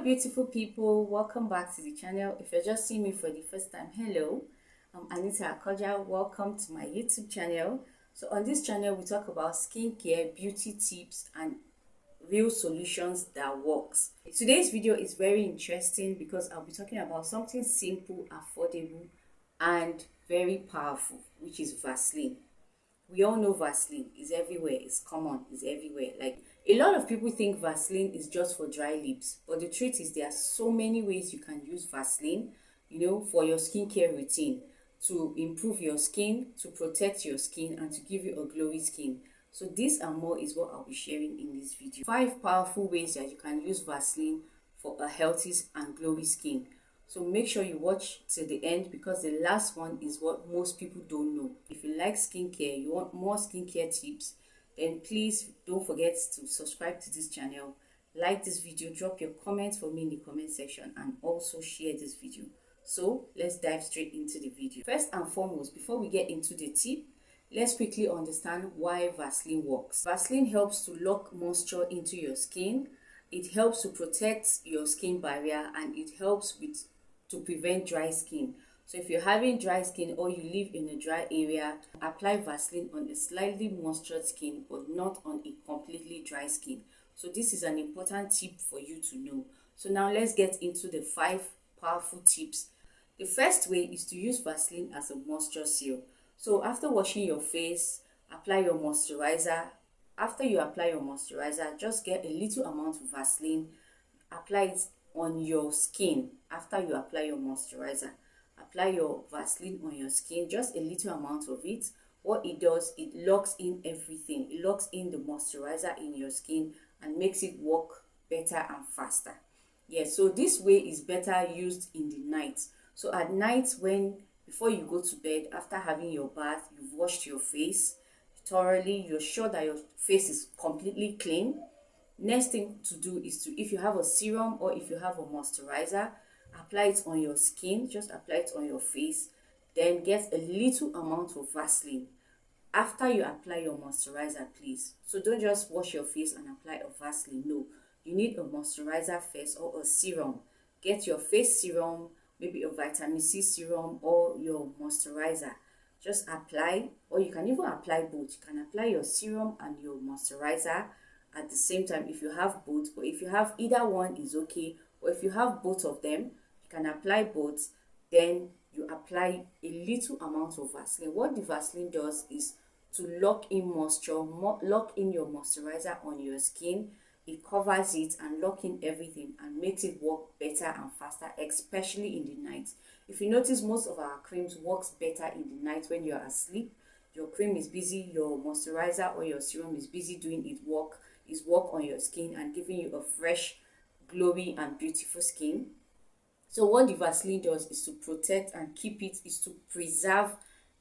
beautiful people, welcome back to the channel. If you're just seeing me for the first time, hello, I'm Anita Akoja. Welcome to my YouTube channel. So on this channel we talk about skincare, beauty tips and real solutions that works. Today's video is very interesting because I'll be talking about something simple, affordable and very powerful, which is Vaseline. We all know Vaseline is everywhere, it's common, it's everywhere. Like, a lot of people think Vaseline is just for dry lips, but the truth is there are so many ways you can use Vaseline, for your skincare routine, to improve your skin, to protect your skin, and to give you a glowy skin. So this and more is what I'll be sharing in this video. 5 powerful ways that you can use Vaseline for a healthy and glowy skin. So make sure you watch till the end because the last one is what most people don't know. If you like skincare, you want more skincare tips, then please don't forget to subscribe to this channel, like this video, drop your comments for me in the comment section, and also share this video. So let's dive straight into the video. First and foremost, before we get into the tip, let's quickly understand why Vaseline works. Vaseline helps to lock moisture into your skin. It helps to protect your skin barrier, and it helps to prevent dry skin. So if you're having dry skin or you live in a dry area, apply Vaseline on a slightly moisturized skin but not on a completely dry skin. So this is an important tip for you to know. So now let's get into the 5 powerful tips. The first way is to use Vaseline as a moisture seal. So after washing your face, apply your moisturizer. After you apply your moisturizer, just get a little amount of Vaseline, apply it on your skin. After you apply your moisturizer, apply your Vaseline on your skin, just a little amount of it. What it does, it locks in everything. It locks in the moisturizer in your skin and makes it work better and faster. Yes, so this way is better used in the night. So at night, before you go to bed, after having your bath, you've washed your face thoroughly, you're sure that your face is completely clean. Next thing to do is to, if you have a serum or if you have a moisturizer, apply it on your skin. Just apply it on your face, then get a little amount of Vaseline after you apply your moisturizer, please. So don't just wash your face and apply a Vaseline. No, you need a moisturizer first or a serum. Get your face serum, maybe a vitamin C serum or your moisturizer. Just apply, or you can even apply both. You can apply your serum and your moisturizer at the same time if you have both, but if you have either one is okay. Or if you have both of them, you can apply both. Then you apply a little amount of Vaseline. What the Vaseline does is to lock in moisture, lock in your moisturizer on your skin. It covers it and lock in everything and makes it work better and faster, especially in the night. If you notice, most of our creams works better in the night when you're asleep. Your cream is busy, your moisturizer or your serum is busy doing its work on your skin and giving you a fresh, glowy and beautiful skin. So what the Vaseline does is to protect and keep it, is to preserve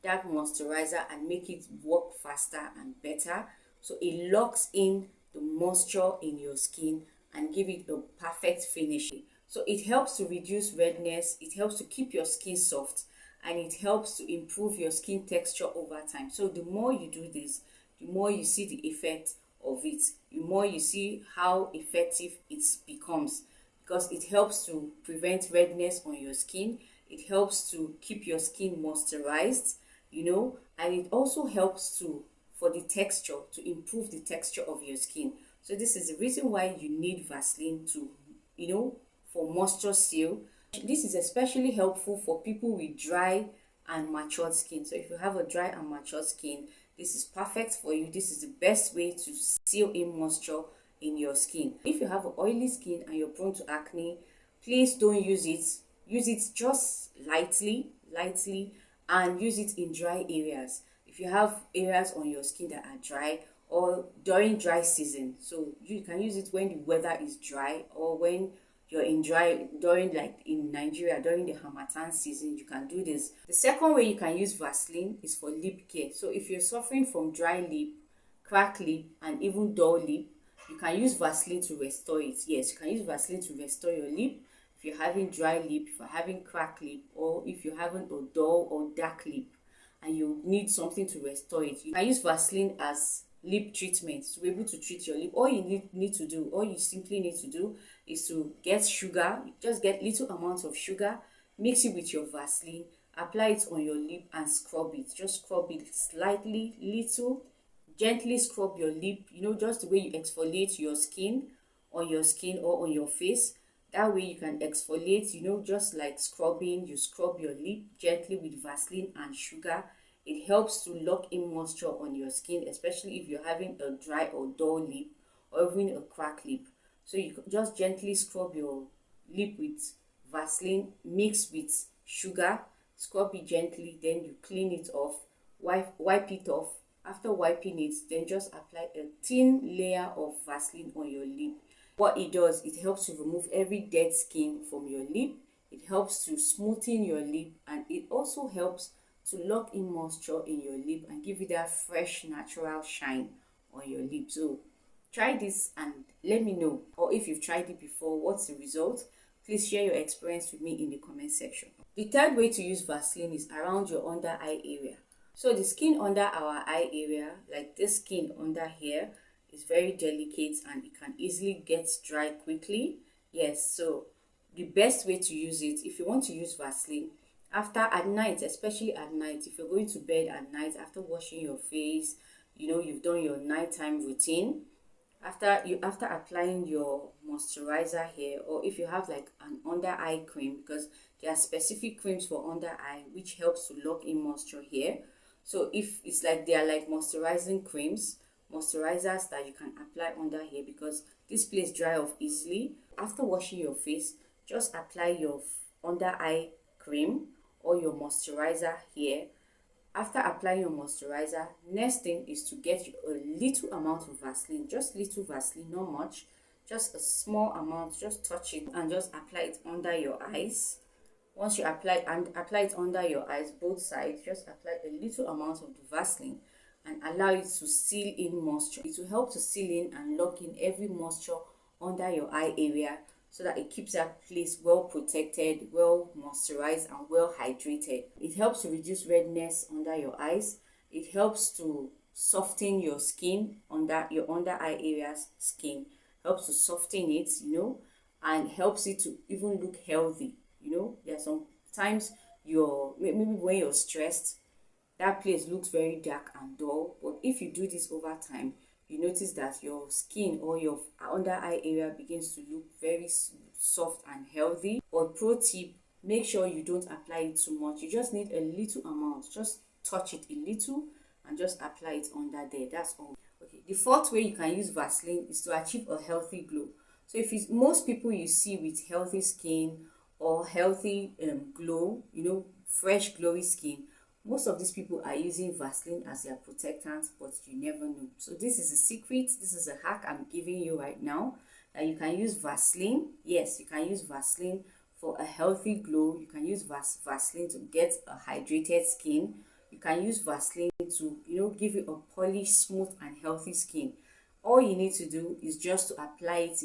that moisturizer and make it work faster and better. So it locks in the moisture in your skin and give it a perfect finish. So it helps to reduce redness, it helps to keep your skin soft, and it helps to improve your skin texture over time. So the more you do this, the more you see the effect of it, the more you see how effective it becomes, because it helps to prevent redness on your skin. It helps to keep your skin moisturized, and it also helps for the texture, to improve the texture of your skin. So this is the reason why you need Vaseline for moisture seal. This is especially helpful for people with dry and matured skin. So if you have a dry and matured skin, this is perfect for you. This is the best way to seal in moisture in your skin. If you have an oily skin and you're prone to acne, please don't use it. Use it just lightly, and use it in dry areas. If you have areas on your skin that are dry, or during dry season, so you can use it when the weather is dry, or when you're in like in Nigeria during the Harmattan season, you can do this. The second way you can use Vaseline is for lip care. So if you're suffering from dry lip, cracked lip, and even dull lip, you can use Vaseline to restore it. Yes, you can use Vaseline to restore your lip. If you're having dry lip, if you're having cracked lip, or if you're having a dull or dark lip and you need something to restore it, you can use Vaseline as lip treatment to be able to treat your lip. All you simply need to do is to get sugar. Just get little amounts of sugar, mix it with your Vaseline, apply it on your lip and scrub it. Just scrub it slightly, little, gently scrub your lip, just the way you exfoliate your skin, on your skin or on your face. That way you can exfoliate, just like scrubbing. You scrub your lip gently with Vaseline and sugar. It helps to lock in moisture on your skin, especially if you're having a dry or dull lip or even a cracked lip. So you just gently scrub your lip with Vaseline mixed with sugar, scrub it gently, then you clean it off, wipe it off. After wiping it, then just apply a thin layer of Vaseline on your lip. What it does, it helps to remove every dead skin from your lip. It helps to smoothen your lip, and it also helps to lock in moisture in your lip and give you that fresh natural shine on your lip. So try this and let me know, or if you've tried it before, what's the result. Please share your experience with me in the comment section. The third way to use Vaseline is around your under eye area. So the skin under our eye area, like this skin under here, is very delicate and it can easily get dry quickly. Yes, so the best way to use it, if you want to use Vaseline at night, especially at night, if you're going to bed at night after washing your face, you've done your nighttime routine, after applying your moisturizer here, or if you have like an under eye cream, because there are specific creams for under eye which helps to lock in moisture here. So if it's like they are like moisturizing creams, moisturizers that you can apply under here, because this place dry off easily. After washing your face, just apply your under eye cream or your moisturizer here. After applying your moisturizer, next thing is to get a little amount of Vaseline, just little Vaseline, not much, just a small amount. Just touch it and just apply it under your eyes. Once you apply it under your eyes, both sides, just apply a little amount of the Vaseline and allow it to seal in moisture. It will help to seal in and lock in every moisture under your eye area, so that it keeps that place well protected, well moisturized and well hydrated. It helps to reduce redness under your eyes. It helps to soften your skin, under your under eye areas skin. Helps to soften it, and helps it to even look healthy. There are some times maybe when you're stressed, that place looks very dark and dull. But if you do this over time, you notice that your skin or your under eye area begins to look very soft and healthy. But pro tip, make sure you don't apply it too much. You just need a little amount. Just touch it a little and just apply it under there. That's all. Okay, the fourth way you can use Vaseline is to achieve a healthy glow. So if it's most people you see with healthy skin or healthy glow, fresh glowy skin, most of these people are using Vaseline as their protectant, but you never know. So this is a secret, this is a hack I'm giving you right now, that you can use Vaseline. Yes, you can use Vaseline for a healthy glow. You can use Vaseline to get a hydrated skin. You can use Vaseline to, give you a polished, smooth and healthy skin. All you need to do is just to apply it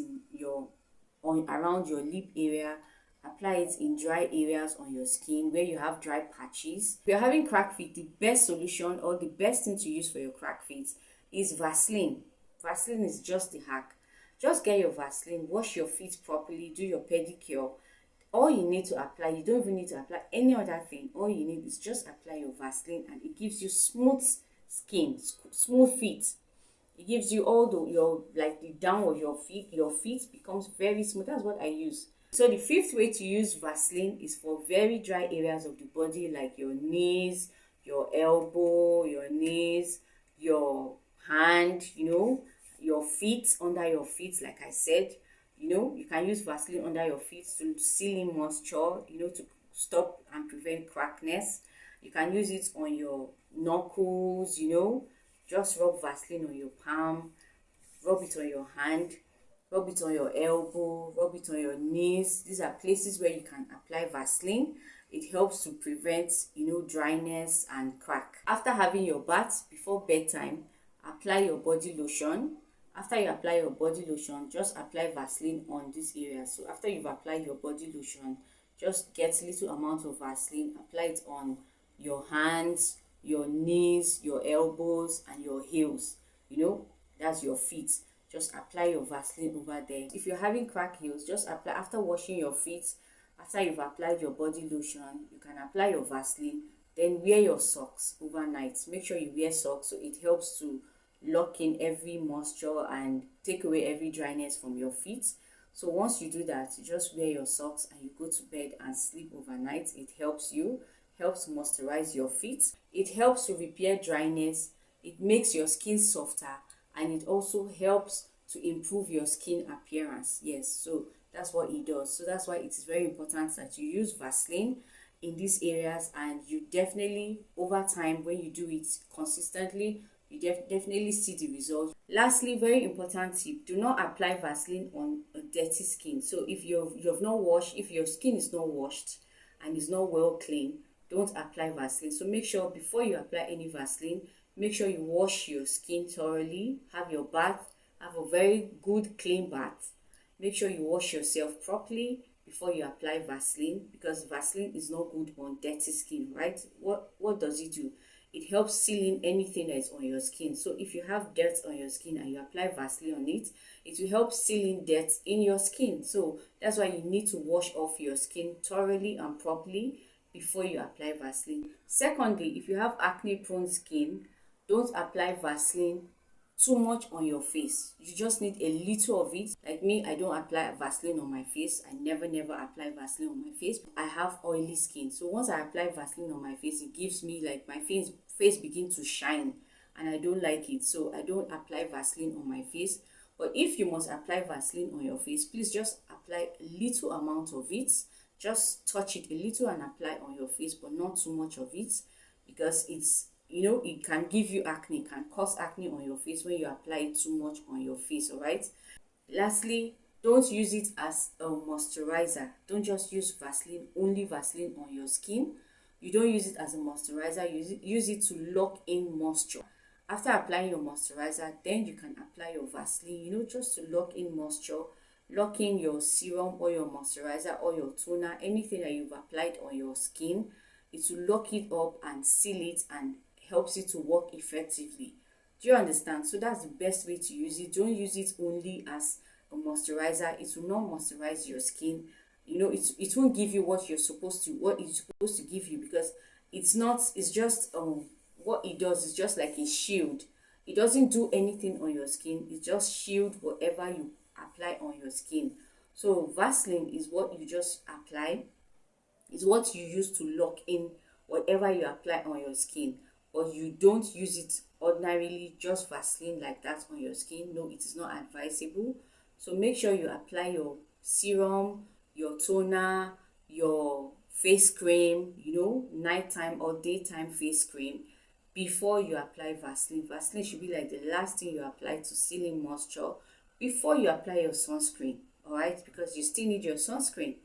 around your lip area. Apply it in dry areas on your skin where you have dry patches. If you're having cracked feet, the best solution or the best thing to use for your cracked feet is Vaseline. Vaseline is just the hack. Just get your Vaseline, wash your feet properly, do your pedicure. All you need to apply, you don't even need to apply any other thing. All you need is just apply your Vaseline and it gives you smooth skin, smooth feet. It gives you all the down of your feet becomes very smooth. That's what I use. So the fifth way to use Vaseline is for very dry areas of the body, like your knees, your elbow, your knees, your hand, your feet, under your feet, like I said. You can use Vaseline under your feet to seal in moisture, to stop and prevent crackness. You can use it on your knuckles, just rub Vaseline on your palm, rub it on your hand, rub it on your elbow, rub it on your knees. These are places where you can apply Vaseline. It helps to prevent, dryness and crack. After having your bath, before bedtime, apply your body lotion. After you apply your body lotion, just apply Vaseline on this area. So after you've applied your body lotion, just get a little amount of Vaseline, apply it on your hands, your knees, your elbows, and your heels. That's your feet. just apply your Vaseline over there. If you're having cracked heels, just apply after washing your feet. After you've applied your body lotion, you can apply your Vaseline, then wear your socks overnight. Make sure you wear socks so it helps to lock in every moisture and take away every dryness from your feet. So once you do that, you just wear your socks and you go to bed and sleep overnight. It helps moisturize your feet. It helps to repair dryness. It makes your skin softer, and it also helps to improve your skin appearance. Yes, so that's what it does. So that's why it is very important that you use Vaseline in these areas, and you definitely over time, when you do it consistently, you definitely see the results. Lastly, very important tip, do not apply Vaseline on a dirty skin. So if you've not washed, if your skin is not washed and is not well clean, don't apply Vaseline. So make sure before you apply any Vaseline, make sure you wash your skin thoroughly, have your bath, have a very good clean bath. Make sure you wash yourself properly before you apply Vaseline, because Vaseline is not good on dirty skin, right? What does it do? It helps seal in anything that is on your skin. So if you have dirt on your skin and you apply Vaseline on it, it will help seal in dirt in your skin. So that's why you need to wash off your skin thoroughly and properly before you apply Vaseline. Secondly, if you have acne prone skin, don't apply Vaseline too much on your face. You just need a little of it. Like me, I don't apply Vaseline on my face. I never apply Vaseline on my face. I have oily skin, so once I apply Vaseline on my face, it gives me like my face begin to shine, and I don't like it, so I don't apply Vaseline on my face. But if you must apply Vaseline on your face, please just apply a little amount of it. Just touch it a little and apply on your face, but not too much of it, because it's, it can give you acne, can cause acne on your face when you apply it too much on your face. All right. Lastly, don't use it as a moisturizer. Don't just use Vaseline, only Vaseline on your skin. You don't use it as a moisturizer. Use it to lock in moisture. After applying your moisturizer, then you can apply your Vaseline, just to lock in moisture, lock in your serum or your moisturizer or your toner, anything that you've applied on your skin. It will lock it up and seal it and helps it to work effectively. Do you understand? So that's the best way to use it. Don't use it only as a moisturizer. It will not moisturize your skin. It won't give you what it's supposed to give you, because it's just what it does is just like a shield. It doesn't do anything on your skin. It just shield whatever you apply on your skin. So Vaseline is what you just apply. It's what you use to lock in whatever you apply on your skin. But you don't use it ordinarily, just Vaseline like that on your skin. No, it is not advisable. So make sure you apply your serum, your toner, your face cream, nighttime or daytime face cream before you apply Vaseline. Vaseline should be like the last thing you apply to seal in moisture before you apply your sunscreen. All right, because you still need your sunscreen.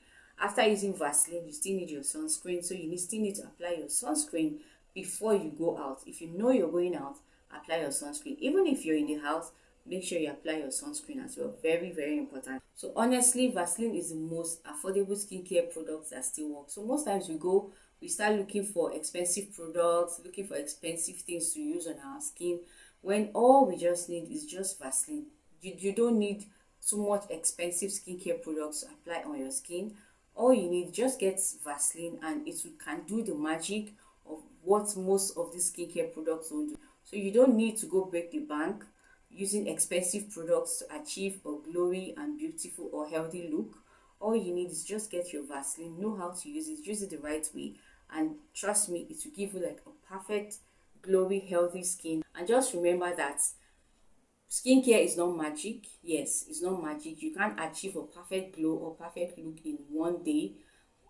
After using Vaseline, you still need your sunscreen. So you still need to apply your sunscreen before you go out. If you know you're going out, apply your sunscreen. Even if you're in the house, make sure you apply your sunscreen as well. Very, very important. So honestly, Vaseline is the most affordable skincare product that still works. So most times we start looking for expensive products, looking for expensive things to use on our skin, when all we just need is just Vaseline. You don't need too much expensive skincare products to apply on your skin. All you need, just get Vaseline, and it can do the magic of what most of these skincare products don't do. So you don't need to go break the bank using expensive products to achieve a glowy and beautiful or healthy look. All you need is just get your Vaseline, know how to use it the right way, and trust me, it will give you like a perfect, glowy, healthy skin. And just remember that skincare is not magic. Yes, it's not magic. You can't achieve a perfect glow or perfect look in one day.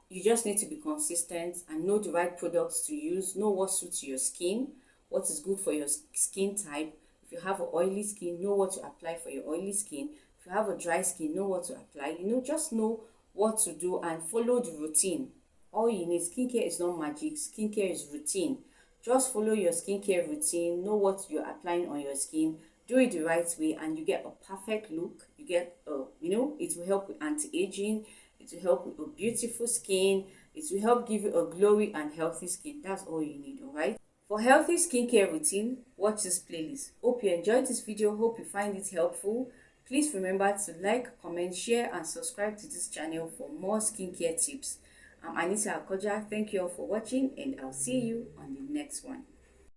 You just need to be consistent and know the right products to use, know what suits your skin, what is good for your skin type. If you have an oily skin, know what to apply for your oily skin. If you have a dry skin, know what to apply. Just know what to do and follow the routine. All you need, skincare is not magic. Skincare is routine. Just follow your skincare routine, know what you're applying on your skin, do it the right way, and you get a perfect look. You get it will help with anti-aging. It will help with a beautiful skin. It will help give you a glowy and healthy skin. That's all you need. All right. For healthy skincare routine, watch this playlist. Hope you enjoyed this video. Hope you find it helpful. Please remember to like, comment, share, and subscribe to this channel for more skincare tips. I'm Anita Akoja. Thank you all for watching, and I'll see you on the next one.